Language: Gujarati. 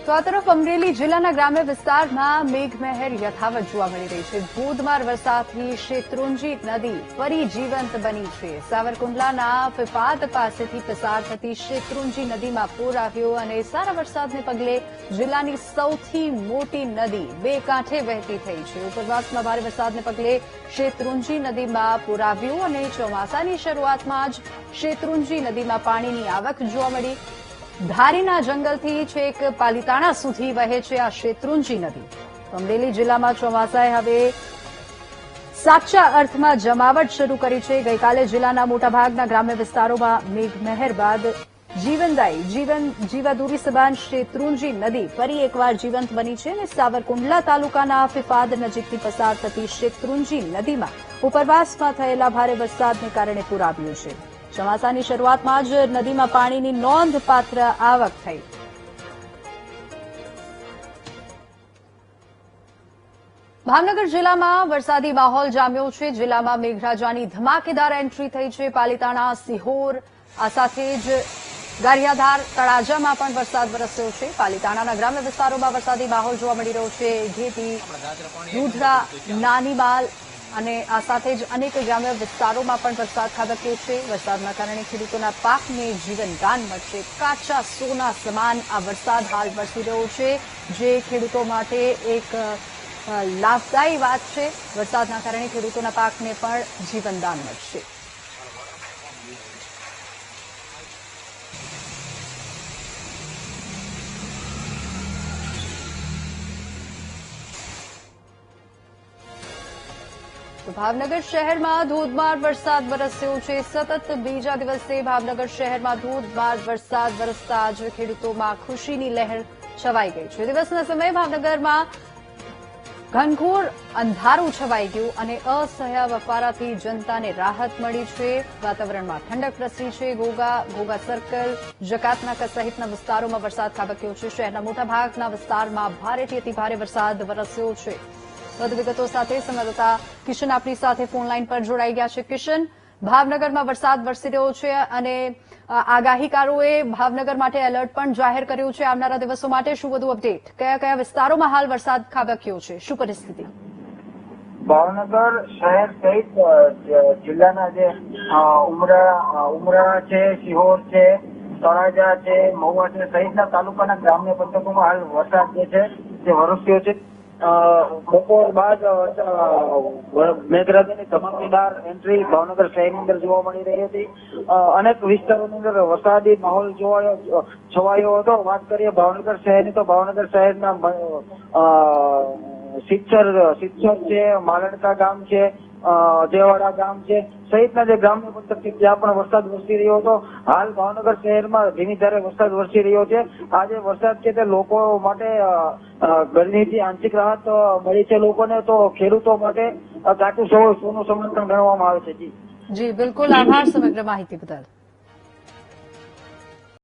તો આ તરફ અમરેલી જિલ્લાના ગ્રામ્ય વિસ્તારમાં મેઘમહેર યથાવત જોવા મળી રહી છે। ધોધમાર વરસાદથી શેત્રુંજી નદી ફરી જીવંત બની છે। સાવરકુંડલાના પીપાદ પાસેથી પસાર થતી શેત્રુંજી નદીમાં પૂર આવ્યો અને સારા વરસાદને પગલે જિલ્લાની સૌથી મોટી નદી બે કાંઠે વહેતી થઈ છે। ઉપરવાસમાં ભારે વરસાદને પગલે શેત્રુંજી નદીમાં પૂર આવ્યું અને ચોમાસાની શરૂઆતમાં જ શેત્રુંજી નદીમાં પાણીની આવક જોવા મળી। ધારીના જંગલથી છેક પાલીતાણા સુધી વહે છે આ શેત્રુંજી નદી। અમરેલી જિલ્લામાં ચોમાસાએ હવે સાચા અર્થમાં જમાવટ શરૂ કરી છે। ગઈકાલે જિલ્લાના મોટાભાગના ગ્રામ્ય વિસ્તારોમાં મેઘમહેર બાદ જીવાદોરી સમાન શેત્રુંજી નદી ફરી એકવાર જીવંત બની છે અને સાવરકુંડલા તાલુકાના ફીપાદ નજીકથી પસાર થતી શેત્રુંજી નદીમાં ઉપરવાસમાં થયેલા ભારે વરસાદને કારણે પૂર આવ્યું છે। ચોમાસાની શરૂઆતમાં જ નદીમાં પાણીની નોંધપાત્ર આવક થઈ। ભાવનગર જિલ્લામાં વરસાદી માહોલ જામ્યો છે। જિલ્લામાં મેઘરાજાની ધમાકેદાર એન્ટ્રી થઈ છે। પાલીતાણા, સિહોર આ સાથે જ ગારિયાધાર, તળાજામાં પણ વરસાદ વરસ્યો છે। પાલીતાણાના ગ્રામ્ય વિસ્તારોમાં વરસાદી માહોલ જોવા મળી રહ્યો છે। ઘેટી, દૂધરા, નાનીબાલ અને આ સાથે જ અનેક ગ્રામ્ય વિસ્તારોમાં પણ વરસાદ ખાબક્યો છે। વરસાદના કારણે ખેડૂતોના પાકને જીવનદાન મળશે। કાચા સોના સમાન આ વરસાદ હાલ વરસી રહ્યો છે, જે ખેડૂતો માટે એક લાભદાયી વાત છે। વરસાદના કારણે ખેડૂતોના પાકને પણ જીવનદાન મળશે। ભાવનગર શહેરમાં ધોધમાર વરસાદ વરસ્યો છે। સતત બીજા દિવસે ભાવનગર શહેરમાં ધોધમાર વરસાદ વરસતા જ ખેડૂતોમાં ખુશીની લહેર છવાઈ ગઈ છે। દિવસના સમયે ભાવનગરમાં ઘનઘોર અંધારું છવાઈ ગયું અને અસહ્ય બફારાથી જનતાને રાહત મળી છે। વાતાવરણમાં ઠંડક પ્રસરી છે। ઘોઘા સર્કલ, જકાતનાકા સહિતના વિસ્તારોમાં વરસાદ ખાબક્યો છે। શહેરના મોટાભાગના વિસ્તારમાં ભારેથી અતિભારે વરસાદ વરસ્યો છે। વધુ વિગતો સાથે સંવાદદાતા કિશન આપણી સાથે ફોનલાઈન પર જોડાઈ ગયા છે। કિશન, ભાવનગરમાં વરસાદ વરસી રહ્યો છે અને આગાહીકારોએ ભાવનગર માટે એલર્ટ પણ જાહેર કર્યું છે આવનારા દિવસો માટે। શું વધુ અપડેટ? કયા કયા વિસ્તારોમાં હાલ વરસાદ ખાબક્યો છે? શું પરિસ્થિતિ? ભાવનગર શહેર સહિત જિલ્લાના જે ઉમરા છે, સિહોર છે, તળાજા છે, મહુવા છે સહિતના તાલુકાના ગ્રામ્ય પંથકોમાં હાલ વરસાદ જે છે તે વરસ્યો છે। બપોર બાદ મેઘરાજાની ધમાકેદાર એન્ટ્રી ભાવનગર શહેરની અંદર જોવા મળી રહી હતી। અનેક વિસ્તારોની અંદર વરસાદી માહોલ છવાયો હતો। વાત કરીએ ભાવનગર શહેરની તો ભાવનગર શહેરના સિત્સર છે, માલણકા ગામ છે, દેવાડા ગામ છે સહિતના જે ગ્રામ્ય પંથક છે ત્યાં પણ વરસાદ વરસી રહ્યો હતો। હાલ ભાવનગર શહેરમાં ધીમી ધારે વરસાદ વરસી રહ્યો છે। આજે વરસાદ છે તે લોકો માટે ગરમીથી આંશિક રાહત મળી છે લોકોને, તો ખેડૂતો માટે કાચું સોનું સમાન પણ ગણવામાં આવે છે। જી બિલકુલ, આભાર સમગ્ર માહિતી બદલ।